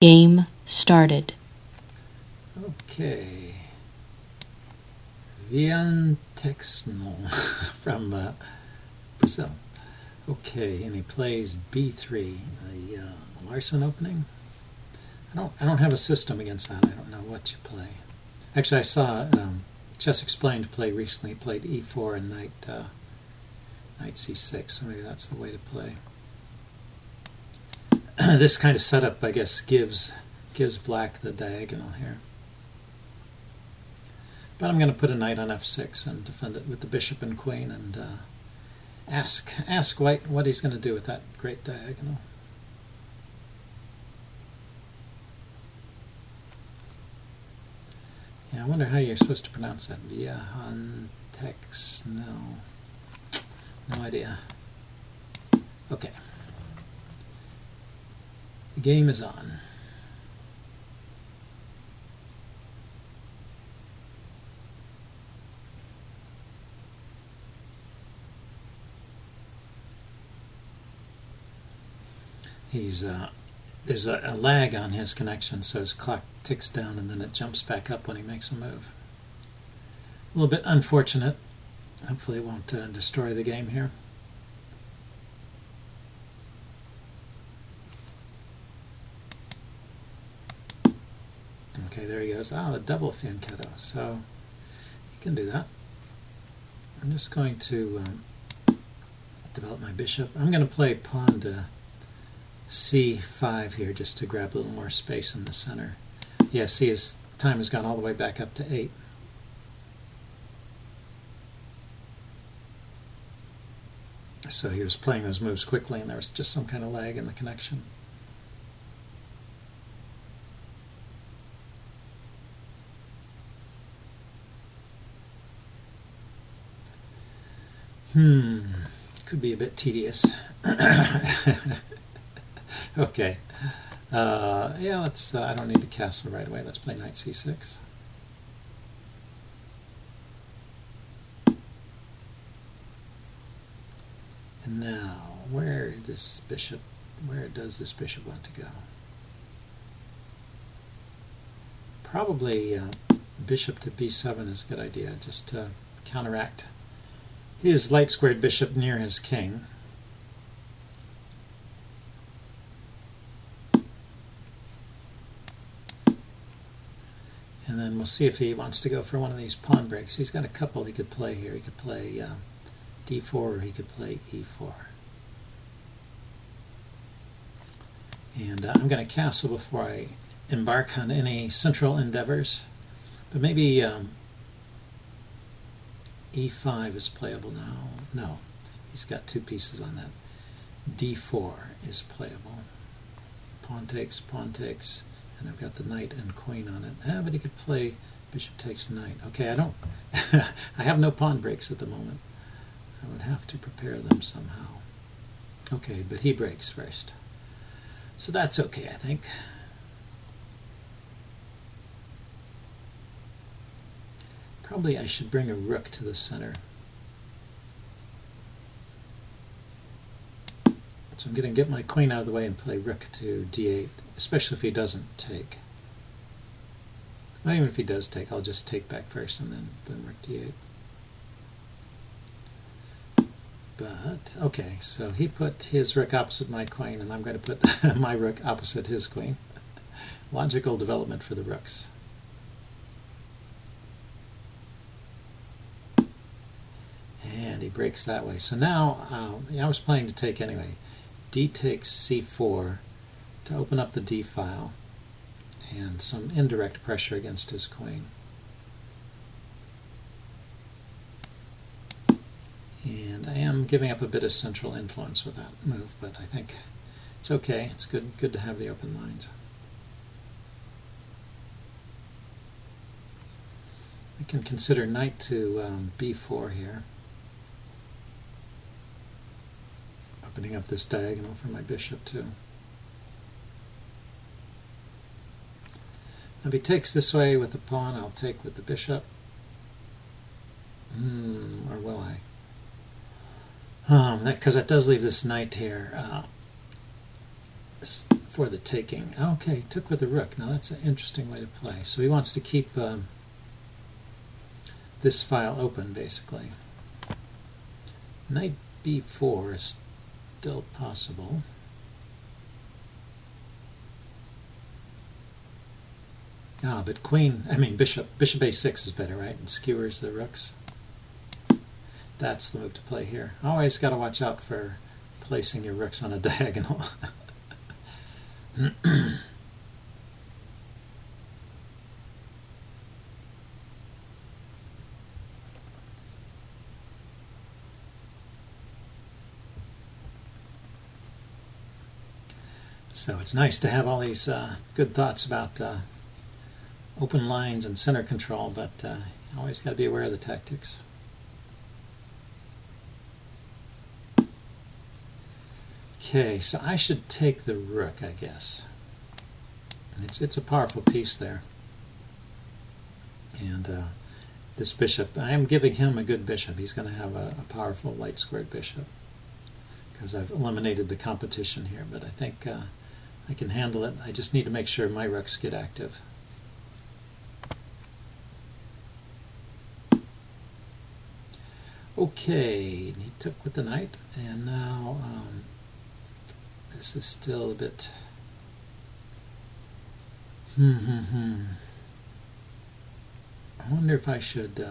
Game started. Okay. Vian Texno from Brazil. Okay, and he plays B3, the Larsen opening. I don't have a system against that. I don't know what you play. Actually, I saw Chess Explained play recently. He played E4 and knight C6, so maybe that's the way to play. This kind of setup, I guess, gives black the diagonal here. But I'm going to put a knight on F6 and defend it with the bishop and queen, and ask White what he's going to do with that great diagonal. Yeah, I wonder how you're supposed to pronounce that. Viantex, no idea. Okay. The game is on. There's a lag on his connection, so his clock ticks down and then it jumps back up when he makes a move. A little bit unfortunate. Hopefully it won't destroy the game here. Okay, there he goes. The double fianchetto. So he can do that. I'm just going to develop my bishop. I'm going to play pawn to C5 here just to grab a little more space in the center. Yeah, see, his time has gone all the way back up to 8. So he was playing those moves quickly and there was just some kind of lag in the connection. Could be a bit tedious. Okay. Yeah, let's. I don't need to castle right away. Let's play knight c6. And now, where does this bishop want to go? Probably bishop to b7 is a good idea, just to counteract his light squared bishop near his king. And then we'll see if he wants to go for one of these pawn breaks. He's got a couple he could play here. He could play d4 or he could play e4. And I'm going to castle before I embark on any central endeavors. But maybe e5 is playable now. No, he's got two pieces on that. d4 is playable. Pawn takes, and I've got the knight and queen on it. But he could play bishop takes knight. Okay, I don't. I have no pawn breaks at the moment. I would have to prepare them somehow. Okay, but he breaks first. So that's okay, I think. Probably I should bring a rook to the center. So I'm going to get my queen out of the way and play rook to d8, especially if he doesn't take. Not even if he does take, I'll just take back first and then rook d8. But, okay, so he put his rook opposite my queen, and I'm going to put my rook opposite his queen. Logical development for the rooks. And he breaks that way. So now, I was planning to take anyway. D takes c4 to open up the d file and some indirect pressure against his queen. And I am giving up a bit of central influence with that move, but I think it's okay. It's good to have the open lines. I can consider knight to b4 here. Opening up this diagonal for my bishop too. If he takes this way with the pawn, I'll take with the bishop. Or will I? Because that does leave this knight here for the taking. Okay, took with the rook. Now that's an interesting way to play. So he wants to keep this file open, basically. Knight b4 is still possible. Ah, but bishop a6 is better, right? And skewers the rooks. That's the move to play here. Always got to watch out for placing your rooks on a diagonal. So it's nice to have all these good thoughts about open lines and center control, but you always got to be aware of the tactics. Okay, so I should take the rook, I guess. And it's a powerful piece there. And this bishop, I am giving him a good bishop. He's going to have a powerful light squared bishop because I've eliminated the competition here, but I think I can handle it. I just need to make sure my rooks get active. Okay, he took with the knight, and now this is still a bit... I wonder if I should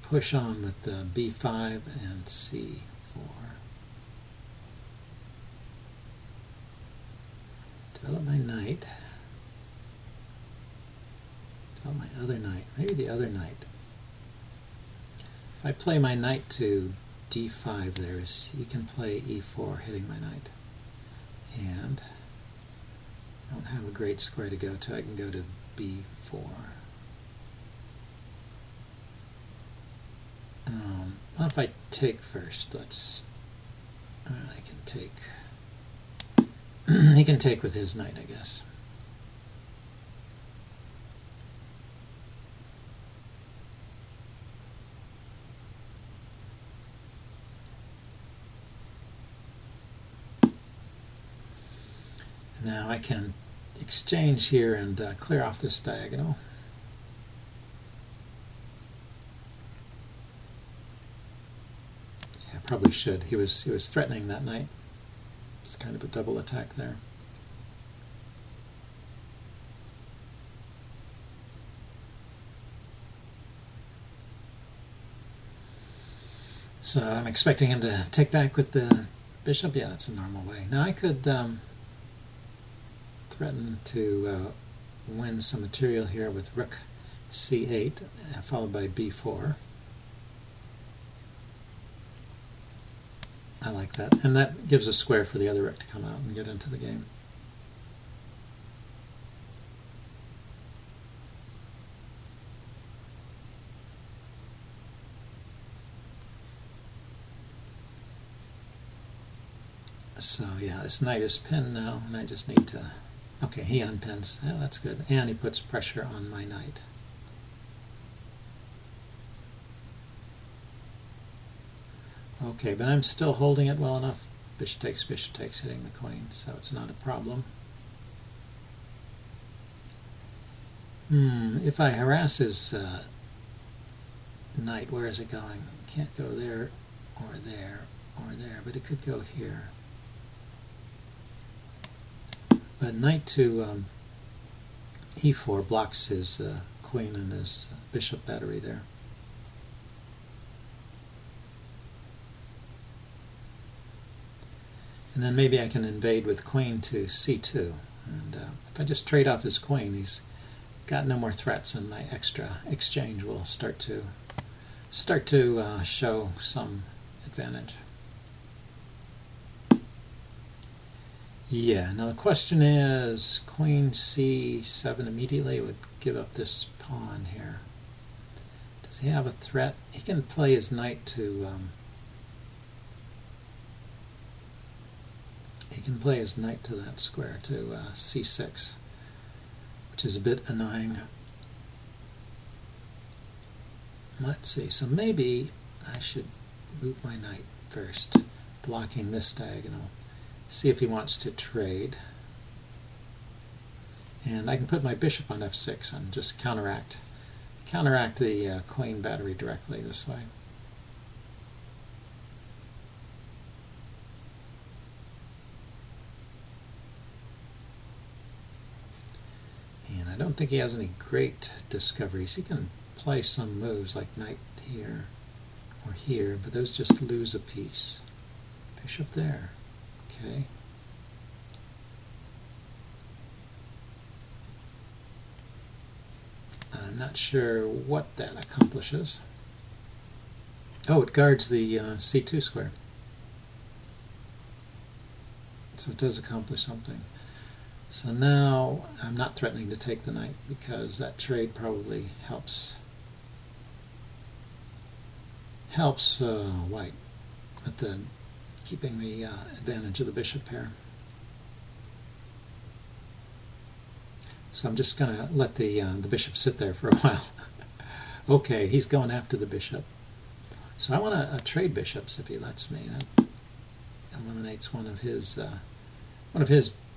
push on with b5 and c4. Develop my knight. Develop my other knight. Maybe the other knight. If I play my knight to d5 there, he can play e4 hitting my knight. And I don't have a great square to go to. I can go to b4. Well, if I take first, I can take... he can take with his knight, I guess. Now I can exchange here and clear off this diagonal. Yeah, probably should. He was threatening that knight. It's kind of a double attack there. So I'm expecting him to take back with the bishop. Yeah, that's a normal way. Now I could threaten to win some material here with rook c8, followed by b4. I like that. And that gives a square for the other rook to come out and get into the game. So yeah, this knight is pinned now, and I just need to... Okay, he unpins. Yeah, that's good. And he puts pressure on my knight. Okay, but I'm still holding it well enough. Bishop takes, hitting the queen, so it's not a problem. If I harass his knight, where is it going? It can't go there, or there, or there, but it could go here. But knight to e4 blocks his queen and his bishop battery there. And then maybe I can invade with queen to c2. And if I just trade off his queen, he's got no more threats, and my extra exchange will start to show some advantage. Yeah, now the question is, queen c7 immediately would give up this pawn here. Does he have a threat? He can play his knight to... he can play his knight to that square, to c6, which is a bit annoying. Let's see, so maybe I should move my knight first, blocking this diagonal. See if he wants to trade. And I can put my bishop on f6 and just counteract the queen battery directly this way. And I don't think he has any great discoveries. He can play some moves like knight here or here, but those just lose a piece. Bishop there. Okay. I'm not sure what that accomplishes. Oh, it guards the c2 square. So it does accomplish something. So now I'm not threatening to take the knight because that trade probably helps white with the keeping the advantage of the bishop pair. So I'm just going to let the bishop sit there for a while. Okay, he's going after the bishop. So I want to trade bishops if he lets me. That eliminates one of his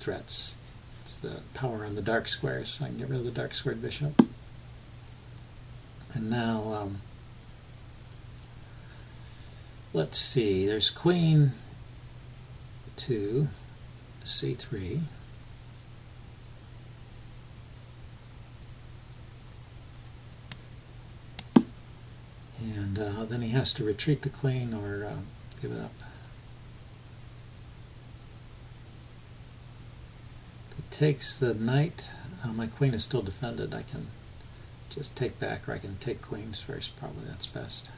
threats. It's the power on the dark squares, so I can get rid of the dark squared bishop. And now, let's see, there's queen to c3. And then he has to retreat the queen or give it up. If he takes the knight, my queen is still defended. I can just take back, or I can take queens first. Probably that's best.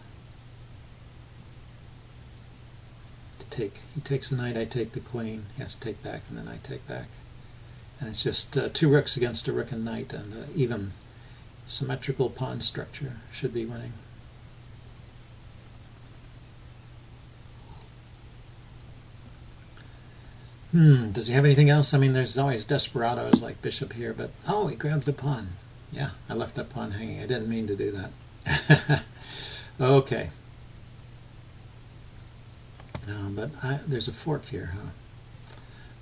He takes the knight, I take the queen. He has to take back, and then I take back. And it's just two rooks against a rook and knight, and even symmetrical pawn structure should be winning. Does he have anything else? I mean, there's always desperados like bishop here, but oh, he grabbed the pawn. Yeah, I left that pawn hanging. I didn't mean to do that. Okay. No, but there's a fork here, huh?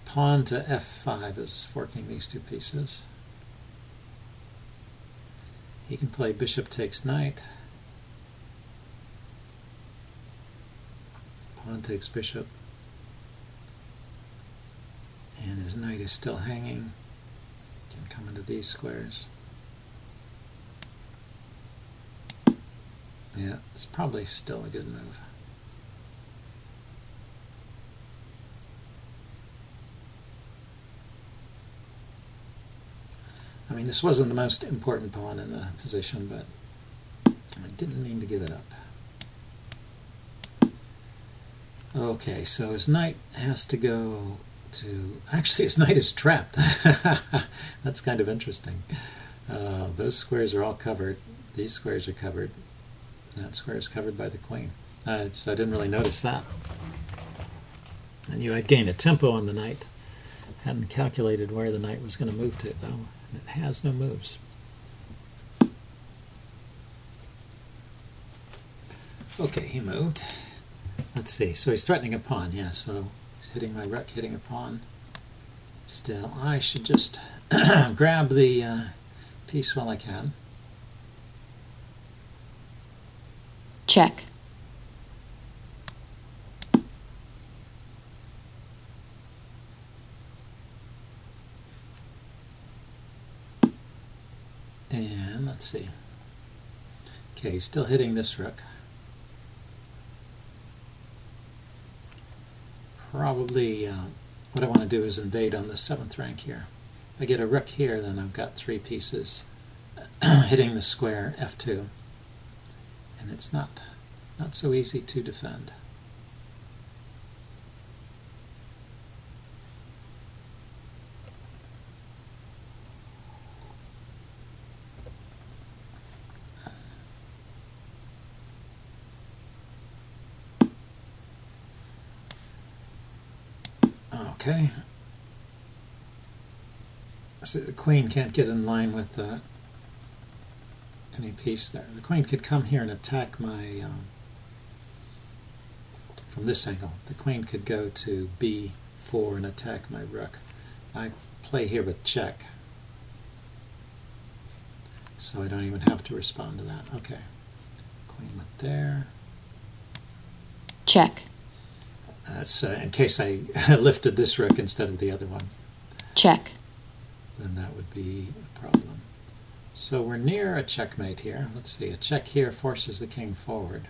Pawn to f5 is forking these two pieces. He can play bishop takes knight. Pawn takes bishop. And his knight is still hanging. Can come into these squares. Yeah, it's probably still a good move. I mean, this wasn't the most important pawn in the position, but I didn't mean to give it up. Okay, so his knight has to go to... Actually, his knight is trapped. That's kind of interesting. Those squares are all covered. These squares are covered. That square is covered by the queen. I didn't really notice that. I knew I'd gain a tempo on the knight. Hadn't calculated where the knight was going to move to, though. It has no moves. Okay, he moved. Let's see. So he's threatening a pawn, yeah. So he's hitting my rook, hitting a pawn. Still, I should just grab the piece while I can. Check. And let's see. Okay, he's still hitting this rook. Probably what I want to do is invade on the 7th rank here. If I get a rook here, then I've got 3 pieces hitting the square f2. And it's not so easy to defend. Okay. So the queen can't get in line with any piece there. The queen could come here and attack my, from this angle. The queen could go to b4 d4 and attack my rook. I play here with check, so I don't even have to respond to that. Okay, queen went there. Check. That's in case I lifted this rook instead of the other one. Check. Then that would be a problem. So we're near a checkmate here. Let's see, a check here forces the king forward.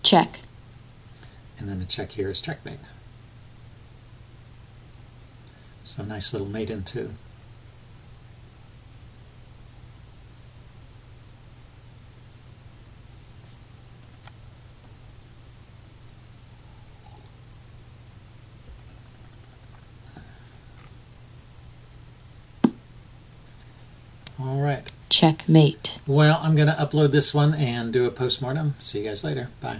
Check. And then the check here is checkmate. So nice little mate in two. All right. Checkmate. Well, I'm going to upload this one and do a postmortem. See you guys later. Bye.